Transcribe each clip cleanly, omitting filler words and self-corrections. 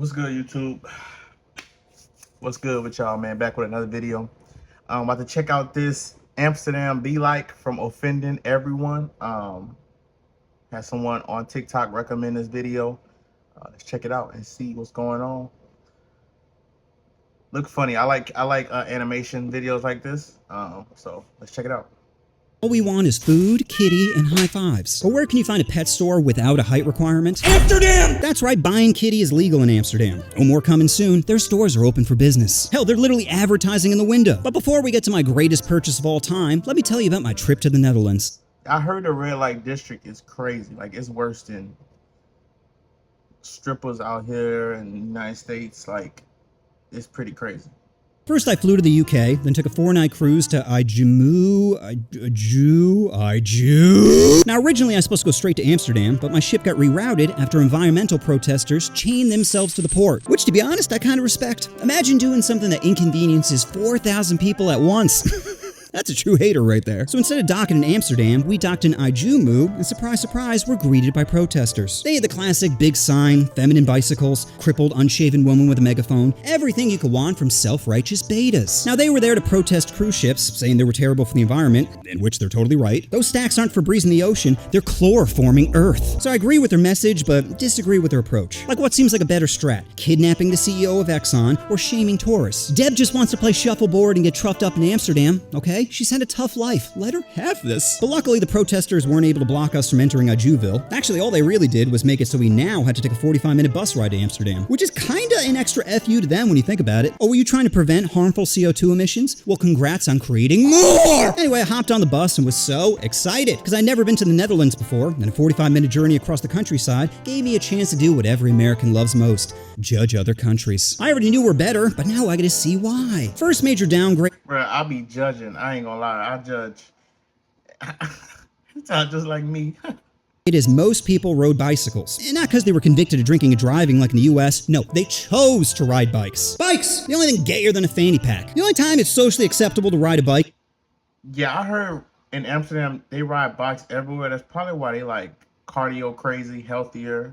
What's good, YouTube? What's good with y'all, man? Back with another video. I'm about to check out this Amsterdam Be Like from Offending Everyone. Had someone on TikTok recommend this video. Let's check it out and see what's going on. Look funny. I like animation videos like this. So let's check it out. All we want is food, kitty, and high fives. But where can you find a pet store without a height requirement? Amsterdam! That's right, buying kitty is legal in Amsterdam. Oh, more coming soon. Their stores are open for business. Hell, they're literally advertising in the window. But before we get to my greatest purchase of all time, let me tell you about my trip to the Netherlands. I heard the red light district is crazy. Like, it's worse than strippers out here in the United States. Like, it's pretty crazy. First, I flew to the UK, then took a 4-night cruise to Iju. Now, originally I was supposed to go straight to Amsterdam, but my ship got rerouted after environmental protesters chained themselves to the port. Which, to be honest, I kind of respect. Imagine doing something that inconveniences 4,000 people at once. That's a true hater right there. So instead of docking in Amsterdam, we docked in Iju, and surprise, surprise, we're greeted by protesters. They had the classic big sign, feminine bicycles, crippled, unshaven woman with a megaphone, everything you could want from self-righteous betas. Now, they were there to protest cruise ships, saying they were terrible for the environment, in which they're totally right. Those stacks aren't for breezing the ocean, they're chloroforming Earth. So I agree with their message, but disagree with their approach. Like, what seems like a better strat? Kidnapping the CEO of Exxon, or shaming tourists? Deb just wants to play shuffleboard and get truffed up in Amsterdam, okay? She's had a tough life. Let her have this. But luckily, the protesters weren't able to block us from entering Ijuville. Actually, all they really did was make it so we now had to take a 45-minute bus ride to Amsterdam, which is kinda an extra FU to them when you think about it. Oh, were you trying to prevent harmful CO2 emissions? Well, congrats on creating more! Anyway, I hopped on the bus and was so excited, because I'd never been to the Netherlands before, and a 45-minute journey across the countryside gave me a chance to do what every American loves most: judge other countries. I already knew we're better, but now I gotta see why. First major downgrade. Bruh, I be judging. I ain't gonna lie. I judge. It's not just like me. It is most people rode bicycles. And not because they were convicted of drinking and driving like in the US. No, they chose to ride bikes. Bikes! The only thing gayer than a fanny pack. The only time it's socially acceptable to ride a bike. Yeah, I heard in Amsterdam they ride bikes everywhere. That's probably why they like cardio crazy, healthier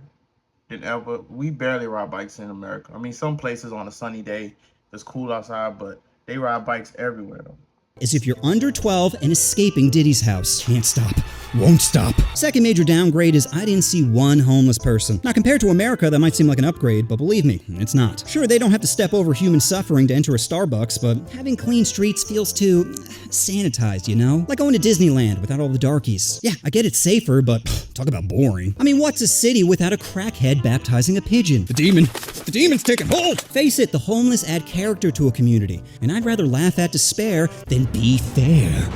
than ever. We barely ride bikes in America. I mean, some places on a sunny day it's cool outside, but they ride bikes everywhere though. As if you're under 12 and escaping Diddy's house. Can't stop. Won't stop. Second major downgrade is I didn't see one homeless person. Now, compared to America, that might seem like an upgrade, but believe me, it's not. Sure, they don't have to step over human suffering to enter a Starbucks, but having clean streets feels too sanitized, you know? Like going to Disneyland without all the darkies. Yeah, I get it's safer, but talk about boring. I mean, what's a city without a crackhead baptizing a pigeon? The demon's taking hold! Face it, the homeless add character to a community, and I'd rather laugh at despair than be fair.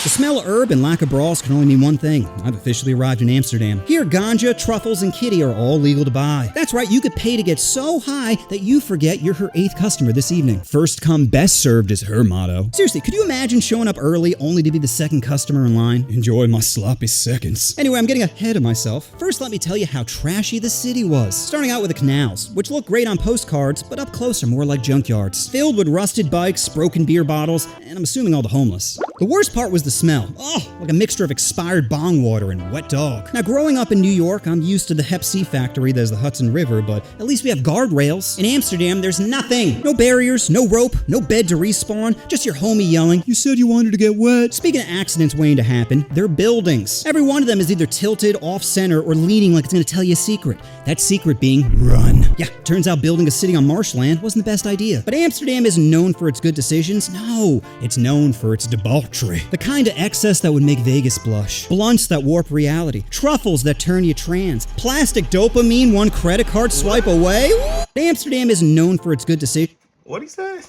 The smell of herb and lack of brawls can only mean one thing. I've officially arrived in Amsterdam. Here, ganja, truffles, and kitty are all legal to buy. That's right, you could pay to get so high that you forget you're her 8th customer this evening. First come, best served is her motto. Seriously, could you imagine showing up early only to be the 2nd customer in line? Enjoy my sloppy seconds. Anyway, I'm getting ahead of myself. First, let me tell you how trashy the city was. Starting out with the canals, which look great on postcards, but up close are more like junkyards. Filled with rusted bikes, broken beer bottles, and I'm assuming all the homeless. The worst part was the smell. Oh, like a mixture of expired bong water and wet dog. Now, growing up in New York, I'm used to the Hep C factory there's the Hudson River, but at least we have guardrails. In Amsterdam, there's nothing. No barriers, no rope, no bed to respawn, just your homie yelling, "You said you wanted to get wet." Speaking of accidents waiting to happen, they're buildings. Every one of them is either tilted, off-center, or leaning like it's gonna tell you a secret. That secret being, run. Yeah, turns out building a city on marshland wasn't the best idea. But Amsterdam isn't known for its good decisions. No, it's known for its debauchery. The kind of excess that would make Vegas blush. Blunts that warp reality. Truffles that turn you trans. Plastic dopamine one credit card swipe away. Amsterdam isn't known for its good decisions. What'd he say?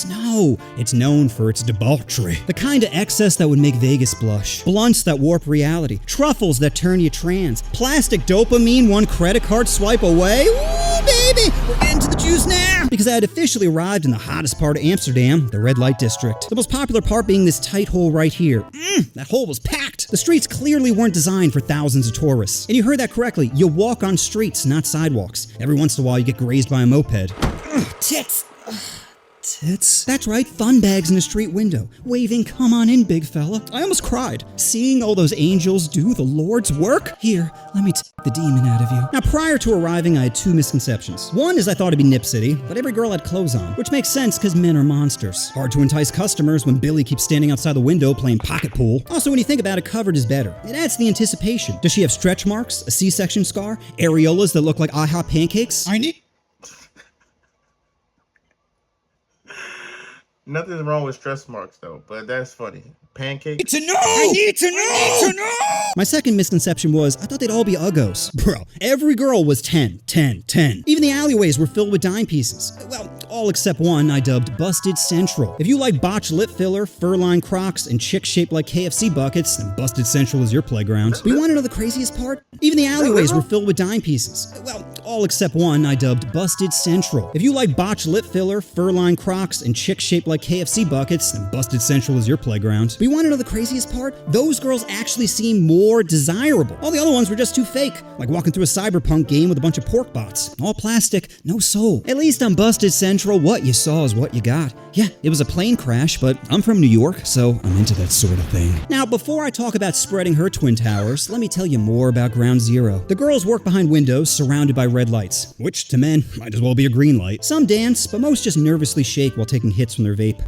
No, it's known for its debauchery. The kind of excess that would make Vegas blush. Blunts that warp reality. Truffles that turn you trans. Plastic dopamine one credit card swipe away. Woo, baby! We're getting to the juice now! Because I had officially arrived in the hottest part of Amsterdam, the red light district. The most popular part being this tight hole right here. That hole was packed! The streets clearly weren't designed for thousands of tourists. And you heard that correctly. You walk on streets, not sidewalks. Every once in a while you get grazed by a moped. Tits! tits. That's right, fun bags in the street window, waving, come on in, big fella. I almost cried, seeing all those angels do the Lord's work. Here, let me take the demon out of you. Now, prior to arriving, I had two misconceptions. One is I thought it'd be Nip City, but every girl had clothes on, which makes sense because men are monsters. Hard to entice customers when Billy keeps standing outside the window playing pocket pool. Also, when you think about it, covered is better. It adds to the anticipation. Does she have stretch marks, a C-section scar, areolas that look like IHOP pancakes? Nothing's wrong with stress marks though, but that's funny. Pancakes. I need to know! My second misconception was I thought they'd all be uggos. Bro, every girl was 10, 10, 10. Even the alleyways were filled with dime pieces. Well, all except one I dubbed Busted Central. If you like botched lip filler, fur-lined Crocs, and chicks shaped like KFC buckets, then Busted Central is your playground. But you want to know the craziest part? Even the alleyways were filled with dime pieces. Well, all except one I dubbed Busted Central. If you like botched lip filler, fur-lined Crocs, and chicks shaped like KFC buckets, then Busted Central is your playground. But you want to know the craziest part? Those girls actually seem more desirable. All the other ones were just too fake, like walking through a cyberpunk game with a bunch of pork bots. All plastic, no soul. At least on Busted Central, what you saw is what you got. Yeah, it was a plane crash, but I'm from New York, so I'm into that sort of thing. Now, before I talk about spreading her twin towers, let me tell you more about Ground Zero. The girls work behind windows surrounded by red lights, which to men might as well be a green light. Some dance, but most just nervously shake while taking hits from their vape.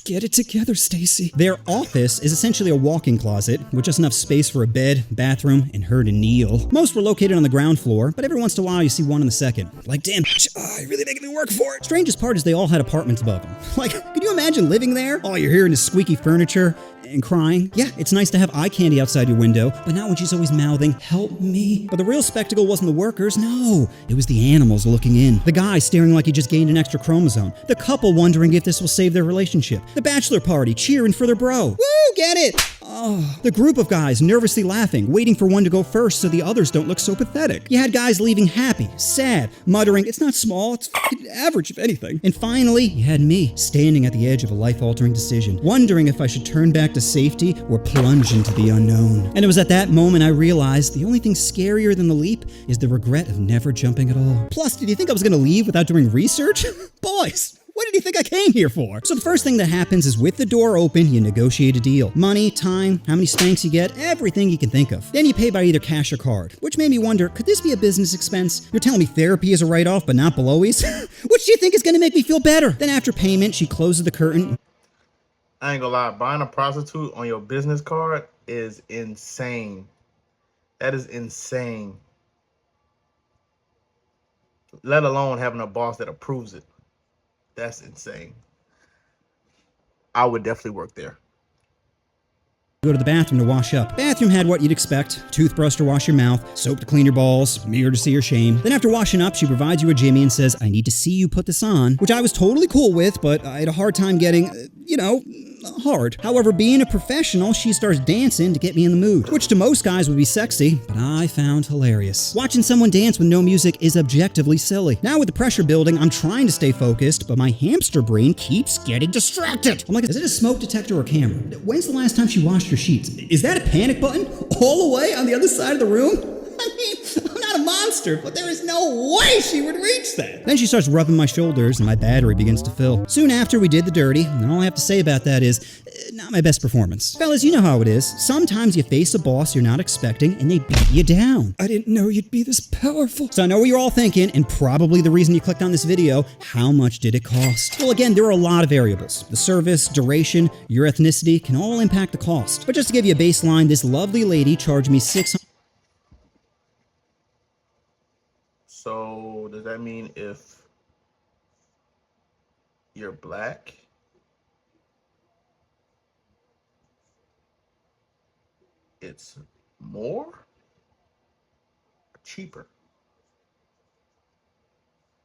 Get it together, Stacy. Their office is essentially a walk-in closet with just enough space for a bed, bathroom, and her to kneel. Most were located on the ground floor, but every once in a while you see one on the second. Like, damn, you're really making me work for it. Strangest part is they all had apartments above them. Like, could you imagine living there? All you're hearing is squeaky furniture and crying. Yeah, it's nice to have eye candy outside your window, but not when she's always mouthing, help me. But the real spectacle wasn't the workers, no. It was the animals looking in. The guy staring like he just gained an extra chromosome. The couple wondering if this will save their relationship. The bachelor party cheering for their bro. Woo, get it! Oh, the group of guys nervously laughing, waiting for one to go first so the others don't look so pathetic. You had guys leaving happy, sad, muttering, it's not small, it's fucking average if anything. And finally, you had me, standing at the edge of a life-altering decision, wondering if I should turn back to safety or plunge into the unknown. And it was at that moment I realized the only thing scarier than the leap is the regret of never jumping at all. Plus, did you think I was gonna leave without doing research? Boys! What did you think I came here for? So the first thing that happens is with the door open, you negotiate a deal. Money, time, how many spanks you get, everything you can think of. Then you pay by either cash or card, which made me wonder, could this be a business expense? You're telling me therapy is a write-off, but not blowies? Which do you think is gonna make me feel better? Then after payment, she closes the curtain. I ain't gonna lie, buying a prostitute on your business card is insane. That is insane. Let alone having a boss that approves it. That's insane. I would definitely work there. Go to the bathroom to wash up. Bathroom had what you'd expect. Toothbrush to wash your mouth, soap to clean your balls, mirror to see your shame. Then after washing up, she provides you a Jimmy and says, I need to see you put this on, which I was totally cool with, but I had a hard time getting, hard. However, being a professional, she starts dancing to get me in the mood, which to most guys would be sexy, but I found hilarious. Watching someone dance with no music is objectively silly. Now with the pressure building, I'm trying to stay focused, but my hamster brain keeps getting distracted. I'm like, is it a smoke detector or camera? When's the last time she washed her sheets? Is that a panic button all the way on the other side of the room? I mean, I'm not a monster, but there is no way she would reach that. Then she starts rubbing my shoulders and my battery begins to fill. Soon after we did the dirty, and all I have to say about that is, not my best performance. Fellas, you know how it is. Sometimes you face a boss you're not expecting and they beat you down. I didn't know you'd be this powerful. So I know what you're all thinking, and probably the reason you clicked on this video, how much did it cost? Well, again, there are a lot of variables. The service, duration, your ethnicity can all impact the cost. But just to give you a baseline, this lovely lady charged me $600. So does that mean if you're black, it's more or cheaper?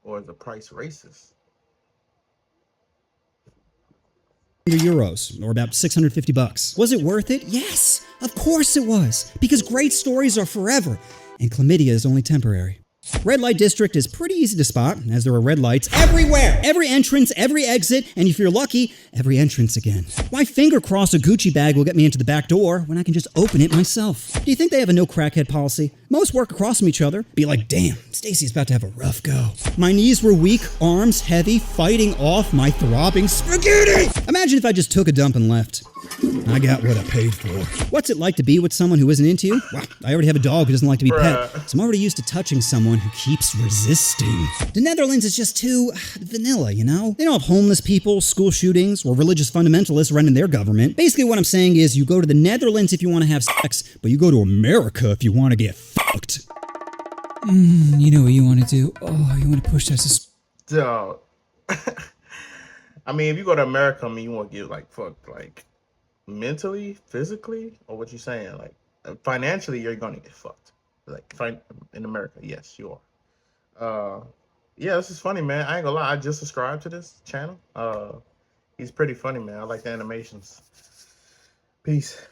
Or is the price racist? €100, or about $650. Was it worth it? Yes, of course it was. Because great stories are forever, and chlamydia is only temporary. Red light district is pretty easy to spot, as there are red lights everywhere. Every entrance, every exit, and if you're lucky, every entrance again. Why finger cross a Gucci bag will get me into the back door when I can just open it myself? Do you think they have a no crackhead policy? Most work across from each other. Be like, damn, Stacy's about to have a rough go. My knees were weak, arms heavy, fighting off my throbbing spaghetti. Imagine if I just took a dump and left. I got what I paid for. What's it like to be with someone who isn't into you? Well, I already have a dog who doesn't like to be pet, so I'm already used to touching someone who keeps resisting. The Netherlands is just too vanilla, you know? They don't have homeless people, school shootings, or religious fundamentalists running their government. Basically what I'm saying is you go to the Netherlands if you want to have sex, but you go to America if you want to get fucked. You know what you want to do? Oh, you want to push that Dog. I mean, if you go to America, I mean, you want to get like fucked, like mentally, physically, or what you saying? Like financially, you're gonna get fucked. Like in America, yes, you are. Yeah, this is funny, man. I ain't gonna lie. I just subscribed to this channel. He's pretty funny, man. I like the animations. Peace.